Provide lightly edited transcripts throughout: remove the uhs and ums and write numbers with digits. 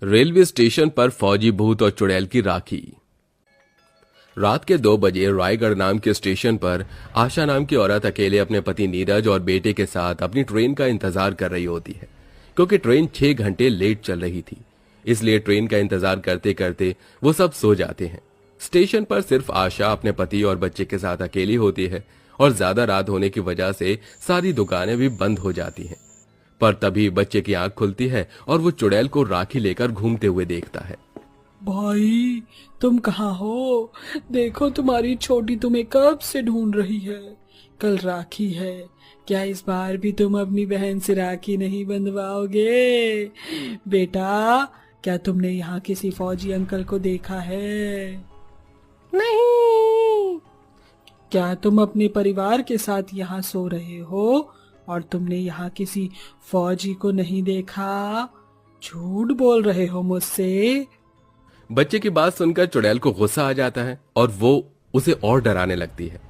Railway station पर फौजी भूत और चुड़ैल की राखी। रात के 2 बजे रायगढ़ नाम के स्टेशन पर आशा नाम की औरत अकेले अपने पति नीरज और बेटे के साथ अपनी ट्रेन का इंतजार कर रही होती है, क्योंकि ट्रेन 6 घंटे लेट चल रही थी। इसलिए ट्रेन का इंतजार करते करते वो सब सो जाते हैं। स्टेशन पर सिर्फ आशा अपने पति और बच्चे के साथ अकेली होती है और ज्यादा रात होने की वजह से सारी दुकानें भी बंद हो जाती हैं। पर तभी बच्चे की आंख खुलती है और वो चुड़ैल को राखी लेकर घूमते हुए देखता है। भाई, तुम कहाँ हो? देखो, तुम्हारी छोटी तुम्हें कब से ढूंढ रही है। कल राखी है, क्या इस बार भी तुम अपनी बहन से राखी नहीं बंधवाओगे? बेटा, क्या तुमने यहाँ किसी फौजी अंकल को देखा है? नहीं। क्या तुम अपने परिवार के साथ यहाँ सो रहे हो और तुमने यहाँ किसी फौजी को नहीं देखा? झूठ बोल रहे हो मुझसे। बच्चे की बात सुनकर चुड़ैल को गुस्सा आ जाता है और वो उसे और डराने लगती है।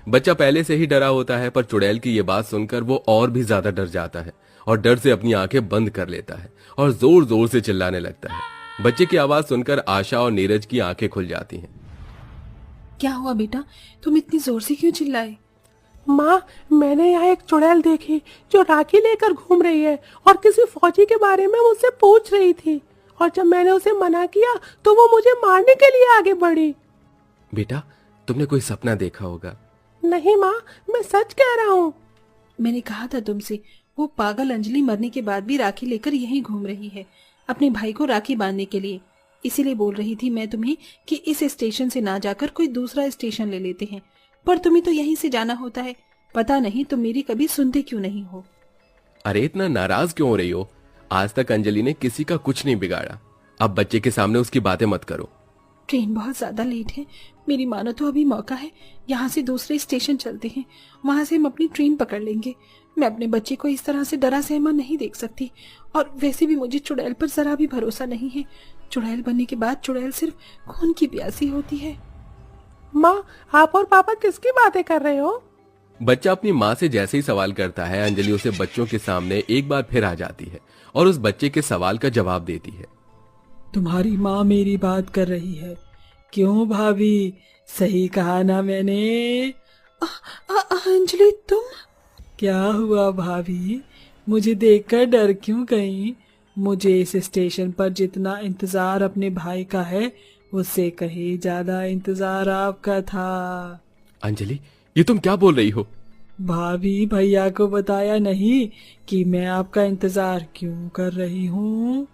बच्चा पहले से ही डरा होता है, पर चुड़ैल की ये बात सुनकर वो और भी ज्यादा डर जाता है और डर से अपनी आंखें बंद कर लेता है और जोर जोर से चिल्लाने लगता है। बच्चे की आवाज सुनकर आशा और नीरज की आंखें खुल जाती हैं। क्या हुआ बेटा, तुम इतनी जोर से क्यों चिल्लाए? माँ, मैंने यहाँ एक चुड़ैल देखी जो राखी लेकर घूम रही है और किसी फौजी के बारे में मुझसे पूछ रही थी, और जब मैंने उसे मना किया तो वो मुझे मारने के लिए आगे बढ़ी। बेटा, तुमने कोई सपना देखा होगा। नहीं माँ, मैं सच कह रहा हूँ। मैंने कहा था तुमसे, वो पागल अंजलि मरने के बाद भी राखी लेकर यहीं घूम रही है, अपने भाई को राखी बांधने के लिए। इसीलिए बोल रही थी मैं तुम्हें कि इस स्टेशन से ना जाकर कोई दूसरा स्टेशन ले लेते हैं, पर तुम्हें तो यहीं से जाना होता है। पता नहीं तुम मेरी कभी सुनते क्यों नहीं हो। अरे इतना नाराज क्यों हो रही हो? आज तक अंजलि ने किसी का कुछ नहीं बिगाड़ा। अब बच्चे के सामने उसकी बातें मत करो। ट्रेन बहुत ज्यादा लेट है, मेरी मानो तो अभी मौका है। यहाँ से दूसरे स्टेशन चलते हैं, वहां से हम अपनी ट्रेन पकड़ लेंगे। मैं अपने बच्चे को इस तरह से डरा सहमा नहीं देख सकती, और वैसे भी मुझे चुड़ैल पर जरा भी भरोसा नहीं है। चुड़ैल बनने के बाद चुड़ैल सिर्फ खून की प्यासी होती है। माँ, आप और पापा किसकी बातें कर रहे हो? बच्चा अपनी माँ से जैसे ही सवाल करता है, अंजलि उसे बच्चों के सामने एक बार फिर आ जाती है और उस बच्चे के सवाल का जवाब देती है। तुम्हारी माँ मेरी बात कर रही है। क्यों भाभी, सही कहा ना मैंने? अंजलि, तुम? क्या हुआ भाभी, मुझे देखकर डर क्यों गई? मुझे इस स्टेशन पर जितना इंतजार अपने भाई का है, उससे कहीं ज्यादा इंतजार आपका था। अंजलि, ये तुम क्या बोल रही हो? भाभी, भैया को बताया नहीं कि मैं आपका इंतजार क्यों कर रही हूँ?